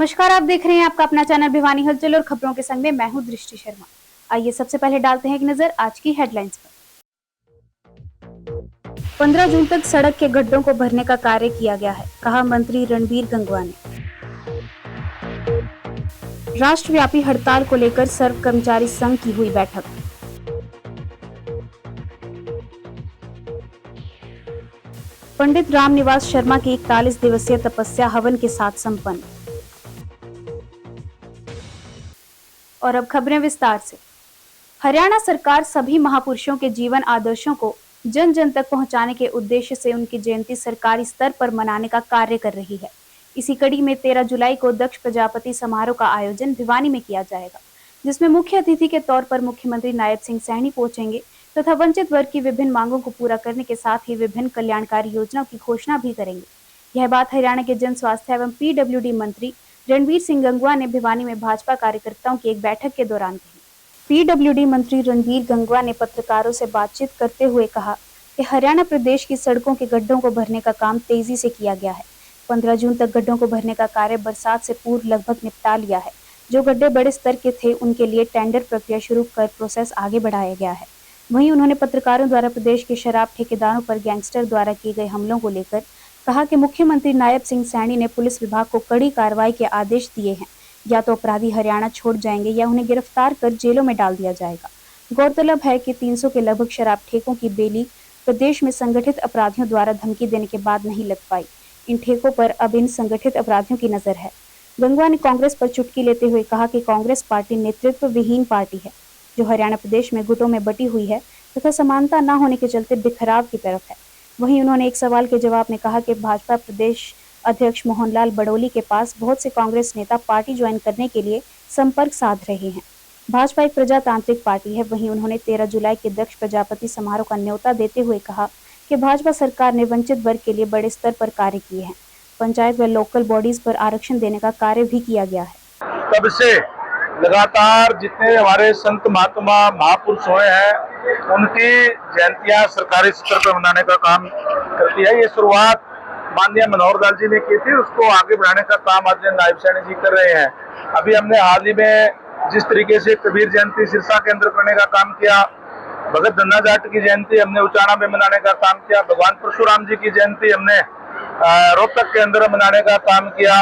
नमस्कार, आप देख रहे हैं आपका अपना चैनल भिवानी हलचल और खबरों के संग में मैं हूं दृष्टि शर्मा। आइए सबसे पहले डालते हैं एक नजर आज की हेडलाइंस पर। 15 जून तक सड़क के गड्ढों को भरने का कार्य किया गया है, कहा मंत्री रणबीर गंगवा ने। राष्ट्रव्यापी हड़ताल को लेकर सर्व कर्मचारी संघ की हुई बैठक। पंडित रामनिवास शर्मा की 41 दिवसीय तपस्या हवन के साथ संपन्न। और अब खबरें विस्तार से। हरियाणा सरकार सभी महापुरुषों के जीवन आदर्शों को जन जन तक पहुंचाने के उद्देश्य से उनकी जयंती सरकारी स्तर पर मनाने का कार्य कर रही है। इसी कड़ी में 13 जुलाई को दक्ष प्रजापति समारोह का आयोजन भिवानी में किया जाएगा, जिसमें मुख्य अतिथि के तौर पर मुख्यमंत्री नायब सिंह सैनी पहुंचेंगे तथा वंचित वर्ग की विभिन्न मांगों को पूरा करने के साथ ही विभिन्न कल्याणकारी योजनाओं की घोषणा भी करेंगे। यह बात हरियाणा के जन स्वास्थ्य एवं PWD मंत्री रणबीर सिंह गंगवा ने भिवानी में भाजपा कार्यकर्ताओं की एक बैठक के दौरान कही। PWD मंत्री रणबीर गंगवा ने पत्रकारों से बातचीत करते हुए कहा कि हरियाणा प्रदेश की सड़कों के गड्ढों को भरने का काम तेजी से किया गया है। 15 जून तक गड्ढों को भरने का कार्य बरसात से पूर्व लगभग निपटा लिया है। जो गड्ढे बड़े स्तर के थे उनके लिए टेंडर प्रक्रिया शुरू कर प्रोसेस आगे बढ़ाया गया है। वहीं उन्होंने पत्रकारों द्वारा प्रदेश के शराब ठेकेदारों पर गैंगस्टर द्वारा किए गए हमलों को लेकर कहा कि मुख्यमंत्री नायब सिंह सैनी ने पुलिस विभाग को कड़ी कार्रवाई के आदेश दिए हैं। या तो अपराधी हरियाणा छोड़ जाएंगे या उन्हें गिरफ्तार कर जेलों में डाल दिया जाएगा। गौरतलब है कि 300 के लगभग शराब ठेकों की बेली प्रदेश में संगठित अपराधियों द्वारा धमकी देने के बाद नहीं लग पाई। इन ठेकों पर अब इन संगठित अपराधियों की नजर है। गंगवा ने कांग्रेस पर चुटकी लेते हुए कहा कि कांग्रेस पार्टी नेतृत्व विहीन पार्टी है, जो हरियाणा प्रदेश में गुटों में बटी हुई है तथा समानता न होने के चलते बिखराव की तरफ है। वहीं उन्होंने एक सवाल के जवाब में कहा कि भाजपा प्रदेश अध्यक्ष मोहनलाल बड़ौली के पास बहुत से कांग्रेस नेता पार्टी ज्वाइन करने के लिए संपर्क साध रहे हैं। भाजपा एक प्रजातांत्रिक पार्टी है। वहीं उन्होंने 13 जुलाई के दक्ष प्रजापति समारोह का न्योता देते हुए कहा कि भाजपा सरकार ने वंचित वर्ग के लिए बड़े स्तर पर कार्य किए हैं। पंचायत व लोकल बॉडीज पर आरक्षण देने का कार्य भी किया गया है। तब से लगातार जितने हमारे संत महात्मा महापुरुष हुए हैं उनकी जयंतियां सरकारी स्तर पर मनाने का काम करती है। ये शुरुआत माननीय मनोहर लाल जी ने की थी, उसको आगे बढ़ाने का काम आदरणीय नायब सैनी जी कर रहे हैं। अभी हमने हाल ही में जिस तरीके से कबीर जयंती सिरसा के अंदर करने का काम किया, भगत धन्ना जाट की जयंती हमने उचाना में मनाने का काम किया, भगवान परशुराम जी की जयंती हमने रोहतक के अंदर मनाने का काम किया,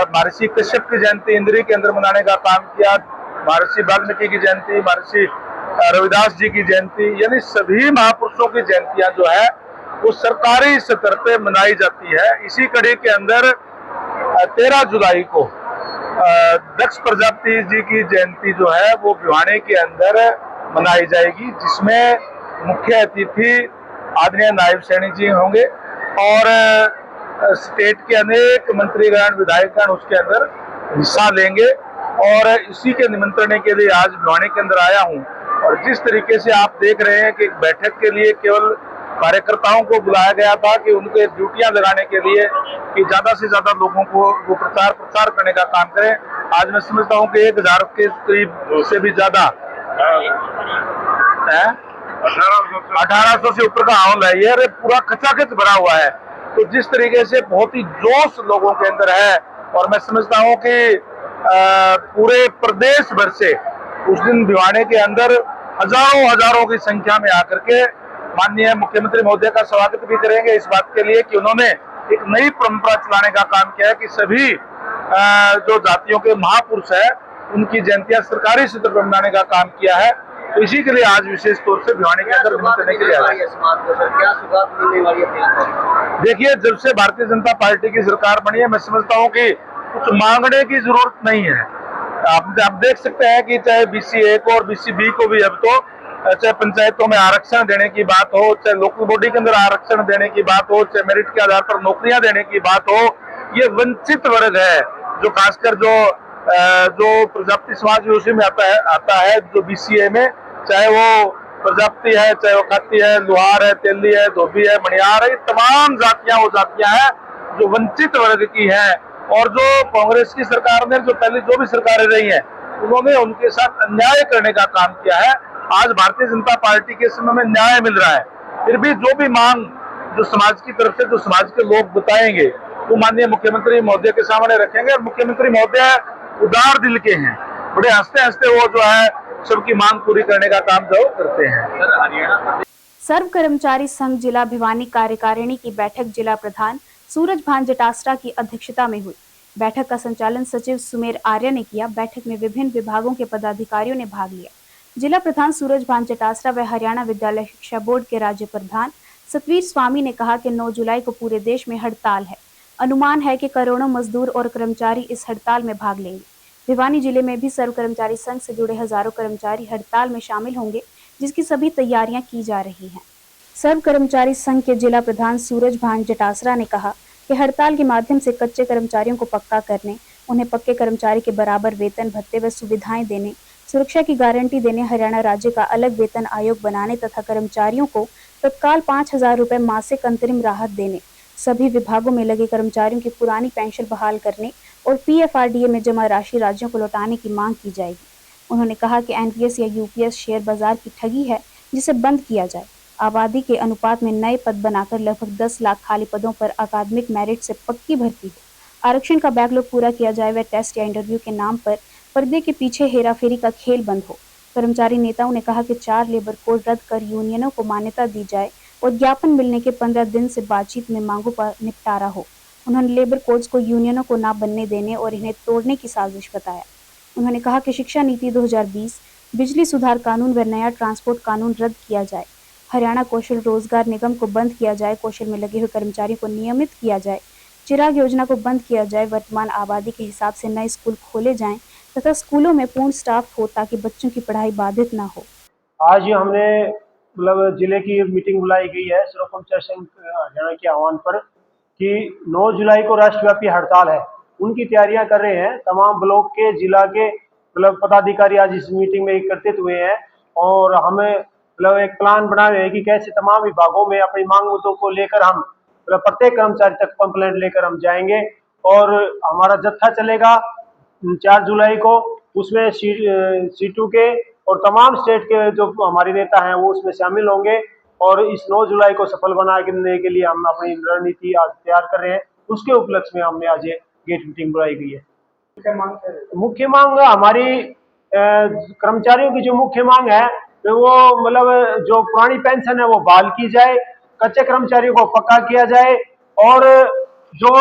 महर्षि कश्यप की जयंती इंद्री के अंदर मनाने का काम किया, महर्षि वाल्मीकि की जयंती, महर्षि रविदास जी की जयंती, यानी सभी महापुरुषों की जयंतियां जो है वो सरकारी स्तर पे मनाई जाती है। इसी कड़ी के अंदर 13 जुलाई को दक्ष प्रजापति जी की जयंती जो है वो भिवानी के अंदर मनाई जाएगी, जिसमें मुख्य अतिथि आदरणीय नायब सैनी जी होंगे और स्टेट के अनेक मंत्रीगण विधायकगण उसके अंदर हिस्सा लेंगे। और इसी के निमंत्रण के लिए आज भिवानी के अंदर आया हूं। और जिस तरीके से आप देख रहे हैं कि एक बैठक के लिए केवल कार्यकर्ताओं को बुलाया गया था कि उनके ड्यूटियां लगाने के लिए कि ज्यादा से ज्यादा लोगों को वो प्रचार करने का काम करें। आज मैं समझता हूं कि 1000 के करीब से भी ज्यादा 1800 से ऊपर का हाल है। ये पूरा खचाखच भरा हुआ है। तो जिस तरीके से बहुत ही जोश लोगों के अंदर है और मैं समझता हूं कि पूरे प्रदेश भर से उस दिन भिवानी के अंदर हजारों की संख्या में आकर के माननीय मुख्यमंत्री महोदय का स्वागत भी करेंगे, इस बात के लिए कि उन्होंने एक नई परंपरा चलाने का काम किया है कि सभी जो जातियों के महापुरुष है उनकी जयंतियां सरकारी स्तर पर मनाने का काम किया है। तो इसी के लिए आज विशेष तौर से भिवानी के अंदर करने के लिए आया। देखिए, जब से भारतीय जनता पार्टी की सरकार बनी है मैं समझता हूँ कि कुछ मांगने की जरूरत नहीं है। आप देख सकते हैं कि चाहे BC1 को और BC2 को भी अब तो चाहे पंचायतों में आरक्षण देने की बात हो, चाहे लोकल बॉडी के अंदर आरक्षण देने की बात हो, चाहे मेरिट के आधार पर नौकरियां देने की बात हो, ये वंचित वर्ग है जो खासकर जो प्रजापति समाज भी उसी में आता है जो BCA में, चाहे वो प्रजापति है, चाहे वो खाती है, लुहार है, तेली है, धोबी है, मणियार है, तमाम जातियां वो जातियां हैं जो वंचित वर्ग की है। और जो कांग्रेस की सरकार ने जो पहले जो भी सरकारें रही हैं उन्होंने उनके साथ अन्याय करने का काम किया है। आज भारतीय जनता पार्टी के समय में न्याय मिल रहा है। फिर भी जो भी मांग जो समाज की तरफ से जो समाज के लोग बताएंगे वो माननीय मुख्यमंत्री महोदय के सामने रखेंगे। और मुख्यमंत्री महोदय उदार दिल के हैं, बड़े हंसते हंसते वो जो है सबकी मांग पूरी करने का काम जो करते हैं। सर्व कर्मचारी संघ जिला भिवानी कार्यकारिणी की बैठक जिला प्रधान सूरज भान जटासरा की अध्यक्षता में हुई। बैठक का संचालन सचिव सुमेर आर्य ने किया। बैठक में विभिन्न विभागों के पदाधिकारियों ने भाग लिया। जिला प्रधान सूरज भान जटासरा व हरियाणा विद्यालय शिक्षा बोर्ड के राज्य प्रधान सतवीर स्वामी ने कहा कि 9 जुलाई को पूरे देश में हड़ताल है। अनुमान है कि करोड़ों मजदूर और कर्मचारी इस हड़ताल में भाग लेंगे। भिवानी जिले में भी सर्व कर्मचारी संघ से जुड़े हजारों कर्मचारी हड़ताल में शामिल होंगे, जिसकी सभी तैयारियां की जा रही हैं। सर्व कर्मचारी संघ के जिला प्रधान सूरज भान जटासरा ने कहा कि हड़ताल के माध्यम से कच्चे कर्मचारियों को पक्का करने, उन्हें पक्के कर्मचारी के बराबर वेतन भत्ते व सुविधाएं देने, सुरक्षा की गारंटी देने, हरियाणा राज्य का अलग वेतन आयोग बनाने तथा कर्मचारियों को तत्काल 5,000 रुपए मासिक अंतरिम राहत देने, सभी विभागों में लगे कर्मचारियों की पुरानी पेंशन बहाल करने और PFRDA में जमा राशि राज्यों को लौटाने की मांग की जाएगी। उन्होंने कहा कि NPS या UPS शेयर बाजार की ठगी है, जिसे बंद किया जाए। आबादी के अनुपात में नए पद बनाकर लगभग 10 लाख खाली पदों पर अकादमिक मेरिट से पक्की भर्ती हो। आरक्षण का बैकलॉग पूरा किया जाए व टेस्ट या इंटरव्यू के नाम पर पर्दे के पीछे हेराफेरी का खेल बंद हो। कर्मचारी नेताओं ने कहा कि 4 लेबर कोड रद्द कर यूनियनों को मान्यता दी जाए और ज्ञापन मिलने के 15 दिन से बातचीत में मांगों पर निपटारा हो। उन्होंने लेबर कोड्स को यूनियनों को न बनने देने और इन्हें तोड़ने की साजिश बताया। उन्होंने कहा कि शिक्षा नीति 2020, बिजली सुधार कानून व नया ट्रांसपोर्ट कानून रद्द किया जाए। हरियाणा कौशल रोजगार निगम को बंद किया जाए। कौशल में लगे हुए कर्मचारियों को नियमित किया जाए। चिराग योजना को बंद किया जाए। वर्तमान आबादी के हिसाब से नए स्कूल खोले जाएं तथा स्कूलों में पूर्ण स्टाफ हो ताकि बच्चों की पढ़ाई बाधित न हो। आज हमने मतलब जिले की मीटिंग बुलाई गई है सर्व कर्मचारी संघ हरियाणा के आह्वान पर कि 9 जुलाई को राष्ट्रव्यापी हड़ताल है, उनकी तैयारियां कर रहे हैं। तमाम ब्लॉक के जिला के मतलब पदाधिकारी आज इस मीटिंग में एकत्रित हुए हैं और हमें मतलब एक प्लान बना रहे हैं कि कैसे तमाम विभागों में अपनी मांग मुद्दों को लेकर हम मतलब प्रत्येक कर्मचारी तक कंप्लेंट लेकर हम जाएंगे और हमारा जत्था चलेगा 4 जुलाई को। उसमें सीटू के और तमाम स्टेट के जो हमारे नेता हैं वो उसमें शामिल होंगे और इस 9 जुलाई को सफल बनाने के लिए हम अपनी रणनीति आज तैयार कर रहे हैं। उसके उपलक्ष्य में हमने आज ये गेट मीटिंग बुलाई गई है। मुख्य मांग हमारी कर्मचारियों की जो मुख्य मांग है तो वो मतलब जो पुरानी पेंशन है वो बहाल की जाए, कच्चे कर्मचारियों को पक्का किया जाए और जो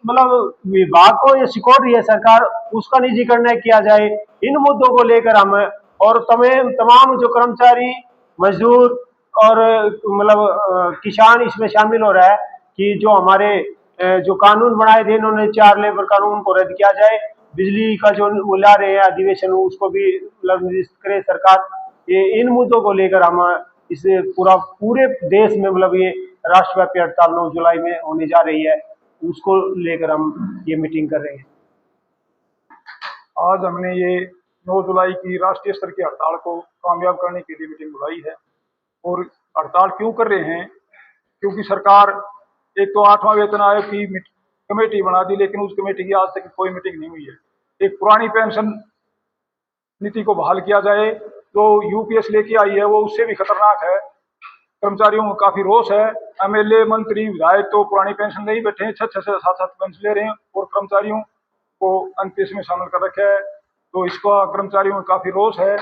मतलब विभाग को ये सिकोड़ रही है सरकार उसका निजीकरण किया जाए। इन मुद्दों को लेकर हम और तमाम जो कर्मचारी मजदूर और मतलब किसान इसमें शामिल हो रहा है कि जो हमारे जो कानून बनाए थे इन्होंने 4 लेबर कानून को रद्द किया जाए। बिजली का जो वो ला रहे हैं अधिवेशन उसको भी मतलब निरस्त करे सरकार। ये इन मुद्दों को लेकर हम इसे पूरे देश में मतलब ये राष्ट्रव्यापी हड़ताल 9 जुलाई में होने जा रही है, उसको लेकर हम ये मीटिंग कर रहे हैं। आज हमने ये 9 जुलाई की राष्ट्रीय स्तर की हड़ताल को कामयाब करने के लिए मीटिंग बुलाई है। और हड़ताल क्यों कर रहे हैं? क्योंकि सरकार एक तो 8वां वेतन आयोग की कमेटी बना दी, लेकिन उस कमेटी की आज तक कोई मीटिंग नहीं हुई है। एक पुरानी पेंशन नीति को बहाल किया जाए, जो UPS लेके आई है वो उससे भी खतरनाक है। कर्मचारियों में काफी रोष है। MLA, मंत्री, विधायक तो पुरानी पेंशन ले ही बैठे हैं, 6-6 से 7-7 पेंशन ले रहे हैं और कर्मचारियों को NPS में शामिल कर रखा है। तो इसका कर्मचारियों में काफी रोष है।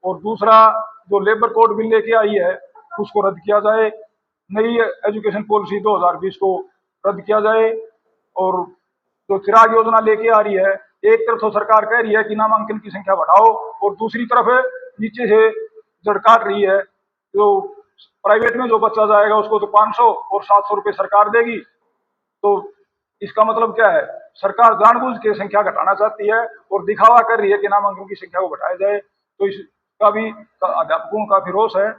और दूसरा, जो लेबर कोड बिल लेके आई है उसको रद्द किया जाए। नई एजुकेशन पॉलिसी 2020 को रद्द किया जाए। और जो चिराग योजना लेके आ रही है, एक तरफ तो सरकार कह रही है कि नामांकन की संख्या बढ़ाओ और दूसरी तरफ नीचे से जड़ काट रही है। जो प्राइवेट में जो बच्चा जाएगा उसको तो 500 और 700 रुपये सरकार देगी। तो इसका मतलब क्या है? सरकार जानबूझ के संख्या घटाना चाहती है और दिखावा कर रही है कि नामांकन की संख्या को बढ़ाया जाए। तो इसका भी अध्यापकों का काफी रोष है।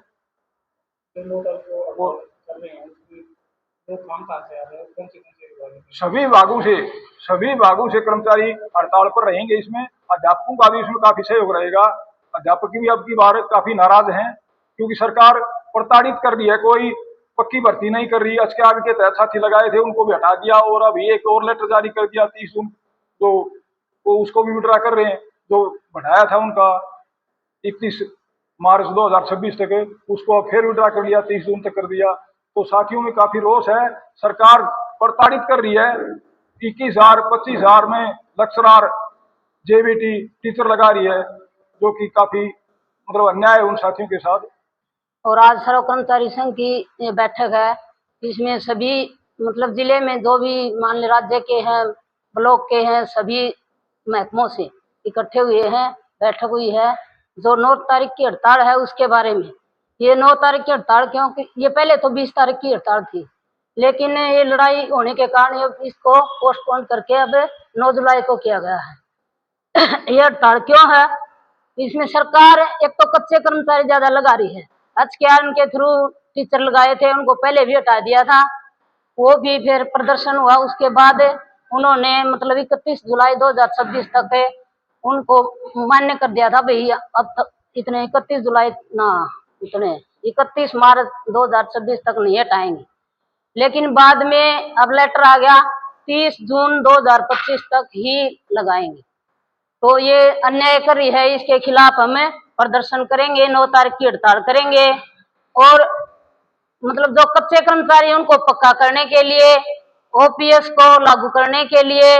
सभी विभागों से कर्मचारी हड़ताल पर रहेंगे। इसमें अध्यापकों का भी इसमें काफी सहयोग रहेगा। अध्यापक भी अब की बार काफी नाराज हैं क्योंकि सरकार प्रताड़ित कर रही है, कोई पक्की भर्ती नहीं कर रही। एचकेआर के तहत साथी लगाए थे उनको भी हटा दिया और अभी एक और लेटर जारी कर दिया 30 जून, तो वो उसको भी विड्रा कर रहे हैं। जो बढ़ाया था उनका 31 मार्च 2026 तक, उसको फिर विड्रा कर लिया, 30 जून तक कर दिया। तो साथियों में काफी रोष है। सरकार प्रताड़ित कर रही है 21,000 25,000 में लेक्चरार जेबीटी टीचर लगा रही है, जो कि काफी मतलब अन्याय है उन साथियों के साथ। और आज सर्व कर्मचारी संघ की ये बैठक है, इसमें सभी मतलब जिले में जो भी मान लीजिए राज्य के हैं, ब्लॉक के हैं, सभी महकमों से इकट्ठे हुए हैं, बैठक हुई है। जो 9 तारीख की हड़ताल है उसके बारे में, ये 9 तारीख की हड़ताल क्योंकि ये पहले तो 20 तारीख की हड़ताल थी, लेकिन ये लड़ाई होने के कारण अब इसको पोस्टपोन करके अब 9 जुलाई को किया गया है। ये हड़ताल क्यों है? इसमें सरकार एक तो कच्चे कर्मचारी ज्यादा लगा रही है। एचकेआर के थ्रू टीचर लगाए थे, उनको पहले भी हटा दिया था, वो भी फिर प्रदर्शन हुआ। उसके बाद उन्होंने मतलब 31 जुलाई 2026 तक उनको मान्य कर दिया था, भाई अब तक इतने 31 जुलाई ना इतने 31 मार्च 2026 तक नहीं हटाएंगे। लेकिन बाद में अब लेटर आ गया 30 जून 2025 तक ही लगाएंगे। तो ये अन्याय कर रही है, इसके खिलाफ हम प्रदर्शन करेंगे, 9 तारीख की हड़ताल करेंगे। और मतलब जो कच्चे कर्मचारी उनको पक्का करने के लिए, ओपीएस को लागू करने के लिए,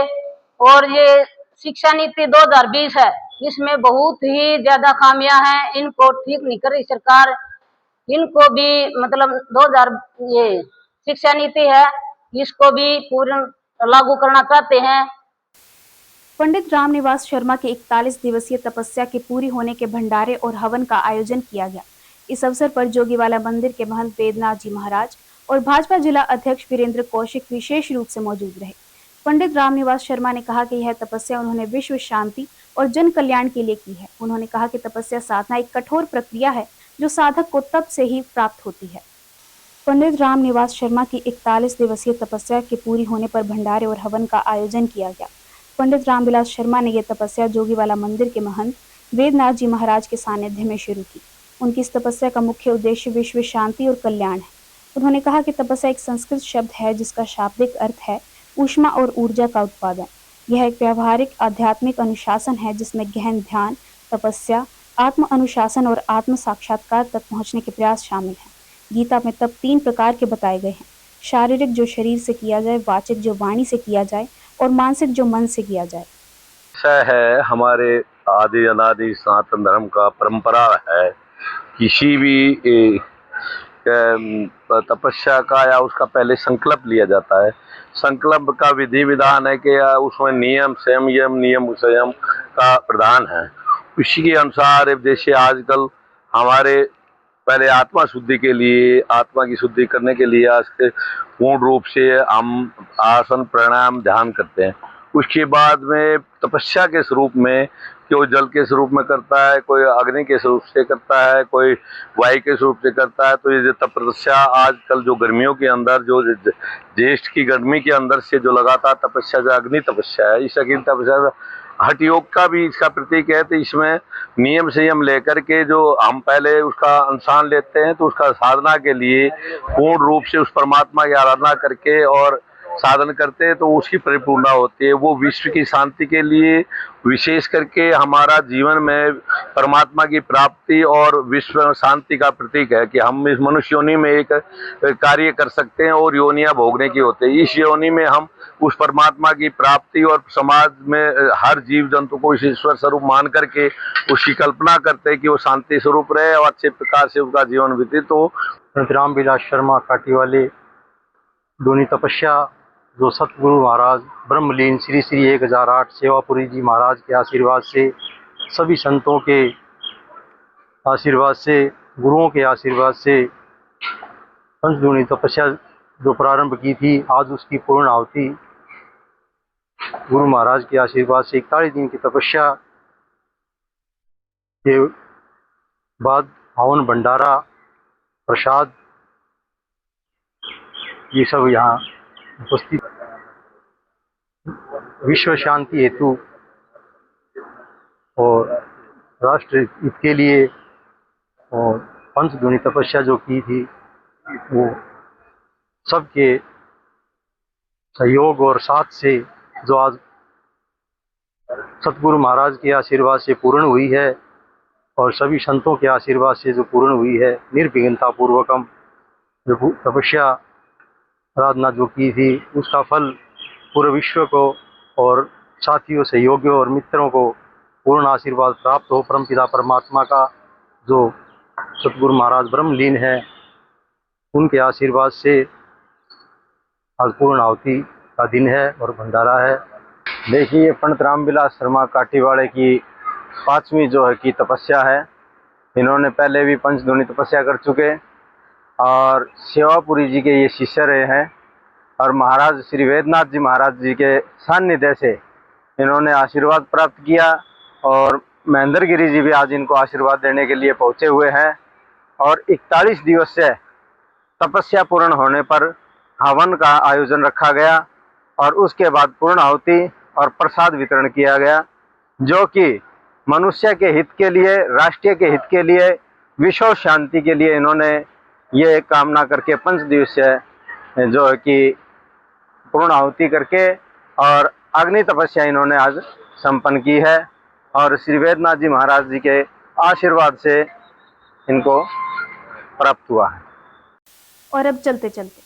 और ये शिक्षा नीति 2020 है, इसमें बहुत ही ज्यादा खामियां हैं, इनको ठीक नहीं कर रही सरकार। इनको भी मतलब 2000 ये शिक्षा नीति है, इसको भी पूर्ण लागू करना चाहते हैं। पंडित रामनिवास शर्मा के 41 दिवसीय तपस्या के पूरी होने के भंडारे और हवन का आयोजन किया गया। इस अवसर पर जोगीवाला मंदिर के महंत वेदनाथ जी महाराज और भाजपा जिला अध्यक्ष वीरेंद्र कौशिक विशेष रूप से मौजूद रहे। पंडित रामनिवास शर्मा ने कहा कि यह तपस्या उन्होंने विश्व शांति और जन कल्याण के लिए की है। उन्होंने कहा कि तपस्या साधना एक कठोर प्रक्रिया है जो साधक को तप से ही प्राप्त होती है। पंडित रामनिवास शर्मा की 41 दिवसीय तपस्या के पूरी होने पर भंडारे और हवन का आयोजन किया गया। पंडित रामविलास शर्मा ने यह तपस्या जोगीवाला मंदिर के महंत वेदनाथ जी महाराज के सानिध्य में शुरू की। उनकी इस तपस्या का मुख्य उद्देश्य विश्व शांति और कल्याण है। उन्होंने कहा कि तपस्या एक संस्कृत शब्द है जिसका शाब्दिक अर्थ है ऊष्मा और ऊर्जा का उत्पादन। यह एक व्यावहारिक आध्यात्मिक अनुशासन है जिसमें गहन ध्यान, तपस्या, आत्म अनुशासन और आत्म साक्षात्कार तक पहुंचने के प्रयास शामिल हैं। गीता में तप 3 प्रकार के बताए गए हैं: शारीरिक जो शरीर से किया जाए, वाचिक जो वाणी से किया जाए और मानसिक जो मन से किया जाए। ऐसा है, हमारे आदि अनादि सनातन धर्म का परंपरा है, किसी भी तपस्या का या उसका पहले संकल्प लिया जाता है। संकल्प का विधि विधान है कि उसमें नियम संयम का प्रधान है। उसी के अनुसार जैसे आजकल हमारे पहले आत्मा शुद्धि के लिए, आत्मा की शुद्धि करने के लिए आज के पूर्ण रूप से हम आसन प्राणायाम ध्यान करते हैं। उसके बाद में तपस्या के स्वरूप में कोई जल के स्वरूप में करता है, कोई अग्नि के स्वरूप से करता है, कोई वायु के स्वरूप से करता है। तो ये तपस्या आजकल जो गर्मियों के अंदर, जो ज्येष्ठ की गर्मी के अंदर से जो लगातार तपस्या, जो अग्नि तपस्या है, इस अग्नि तपस्या हठ योग का भी इसका प्रतीक है। तो इसमें नियम संयम लेकर के जो हम पहले उसका अनुष्ठान लेते हैं, तो उसका साधना के लिए पूर्ण रूप से उस परमात्मा की आराधना करके और साधन करते हैं, तो उसकी परिपूर्णता होती है। वो विश्व की शांति के लिए, विशेष करके हमारा जीवन में परमात्मा की प्राप्ति और विश्व शांति का प्रतीक है कि हम इस मनुष्य योनि में एक कार्य कर सकते हैं और योनियां भोगने की होती है। इस योनि में हम उस परमात्मा की प्राप्ति और समाज में हर जीव जंतु को इस ईश्वर स्वरूप मान करके उसकी कल्पना करते हैं कि वो शांति स्वरूप रहे और अच्छे प्रकार से उसका जीवन व्यतीत हो। रामविलास शर्मा काटी वाले दूनी तपस्या जो सतगुरु महाराज ब्रह्मलीन श्री श्री 1008 सेवापुरी जी महाराज के आशीर्वाद से, सभी संतों के आशीर्वाद से, गुरुओं के आशीर्वाद से पंचदूनी तपस्या जो प्रारंभ की थी, आज उसकी पूर्ण आहुति गुरु महाराज के आशीर्वाद से 41 दिन की तपस्या के बाद हवन, भंडारा, प्रसाद, ये सब यहाँ उपस्थित विश्व शांति हेतु और राष्ट्र हित के लिए और पंचदूनी तपस्या जो की थी, वो सबके सहयोग और साथ से जो आज सतगुरु महाराज के आशीर्वाद से पूर्ण हुई है और सभी संतों के आशीर्वाद से जो पूर्ण हुई है, निर्विघ्नता पूर्वकम जो तपस्या आराधना जो की थी, उसका फल पूरे विश्व को और साथियों, सहयोगियों और मित्रों को पूर्ण आशीर्वाद प्राप्त हो। परमपिता परमात्मा का जो सतगुरु महाराज ब्रह्मलीन है, उनके आशीर्वाद से आज पूर्ण आहुति का दिन है और भंडारा है। देखिए, पंडित रामविलास शर्मा काटीवाड़े की 5वीं जो है कि तपस्या है। इन्होंने पहले भी पंचधूनी तपस्या कर चुके और सेवापुरी जी के ये शिष्य रहे हैं और महाराज श्री वेदनाथ जी महाराज जी के सान्निध्य से इन्होंने आशीर्वाद प्राप्त किया और महेंद्र गिरी जी भी आज इनको आशीर्वाद देने के लिए पहुंचे हुए हैं। और 41 दिवस से तपस्या पूर्ण होने पर हवन का आयोजन रखा गया और उसके बाद पूर्ण आहुति और प्रसाद वितरण किया गया, जो कि मनुष्य के हित के लिए, राष्ट्र के हित के लिए, विश्व शांति के लिए इन्होंने ये कामना करके 5 दिवसीय जो है कि पूर्ण आहुति करके और अग्नि तपस्या इन्होंने आज संपन्न की है और श्री वेदनाथ जी महाराज जी के आशीर्वाद से इनको प्राप्त हुआ है। और अब चलते चलते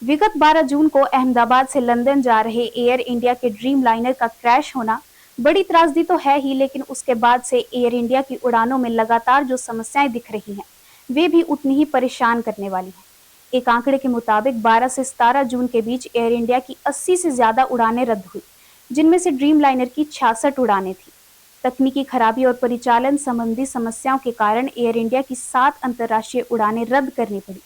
विगत 12 जून को अहमदाबाद से लंदन जा रहे एयर इंडिया के ड्रीम लाइनर का क्रैश होना बड़ी त्रासदी तो है ही, लेकिन उसके बाद से एयर इंडिया की उड़ानों में लगातार जो समस्याएं दिख रही हैं, वे भी उतनी ही परेशान करने वाली हैं। एक आंकड़े के मुताबिक 12 से 17 जून के बीच एयर इंडिया की 80 से ज्यादा उड़ानें रद्द हुई, जिनमें से ड्रीम लाइनर की 66 उड़ानें थी। तकनीकी खराबी और परिचालन संबंधी समस्याओं के कारण एयर इंडिया की 7 अंतर्राष्ट्रीय उड़ानें रद्द करनी पड़ी।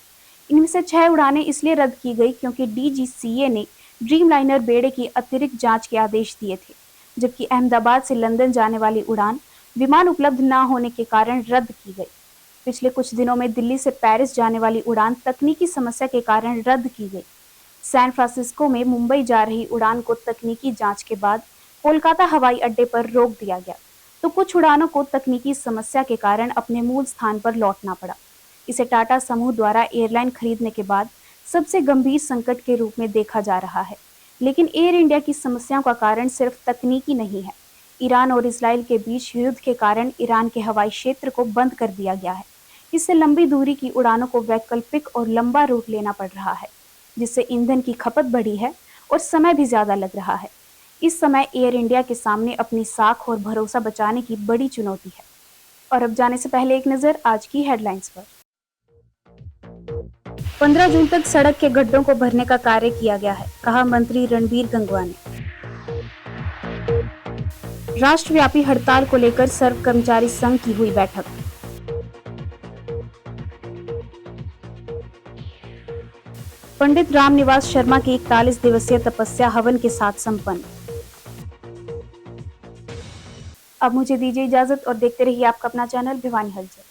इनमें से 6 उड़ानें इसलिए रद्द की गई क्योंकि DGCA ने ड्रीम लाइनर बेड़े की अतिरिक्त जांच के आदेश दिए थे, जबकि अहमदाबाद से लंदन जाने वाली उड़ान विमान उपलब्ध न होने के कारण रद्द की गई। पिछले कुछ दिनों में दिल्ली से पेरिस जाने वाली उड़ान तकनीकी समस्या के कारण रद्द की गई। सैन फ्रांसिस्को में मुंबई जा रही उड़ान को तकनीकी जांच के बाद कोलकाता हवाई अड्डे पर रोक दिया गया, तो कुछ उड़ानों को तकनीकी समस्या के कारण अपने मूल स्थान पर लौटना पड़ा। इसे टाटा समूह द्वारा एयरलाइन खरीदने के बाद सबसे गंभीर संकट के रूप में देखा जा रहा है। लेकिन एयर इंडिया की समस्याओं का कारण सिर्फ तकनीकी नहीं है। ईरान और इजराइल के बीच युद्ध के कारण ईरान के हवाई क्षेत्र को बंद कर दिया गया है। इससे लंबी दूरी की उड़ानों को वैकल्पिक और लंबा रूट लेना पड़ रहा है, जिससे ईंधन की खपत बढ़ी है और समय भी ज्यादा लग रहा है। इस समय एयर इंडिया के सामने अपनी साख और भरोसा बचाने की बड़ी चुनौती है। और अब जाने से पहले एक नजर आज की हेडलाइंस पर। 15 जून तक सड़क के गड्ढों को भरने का कार्य किया गया है, कहा मंत्री रणबीर गंगवा ने। राष्ट्रव्यापी हड़ताल को लेकर सर्व कर्मचारी संघ की हुई बैठक। पंडित रामनिवास शर्मा की 41 दिवसीय तपस्या हवन के साथ संपन्न। अब मुझे दीजिए इजाजत और देखते रहिए आपका अपना चैनल भिवानी हलचल।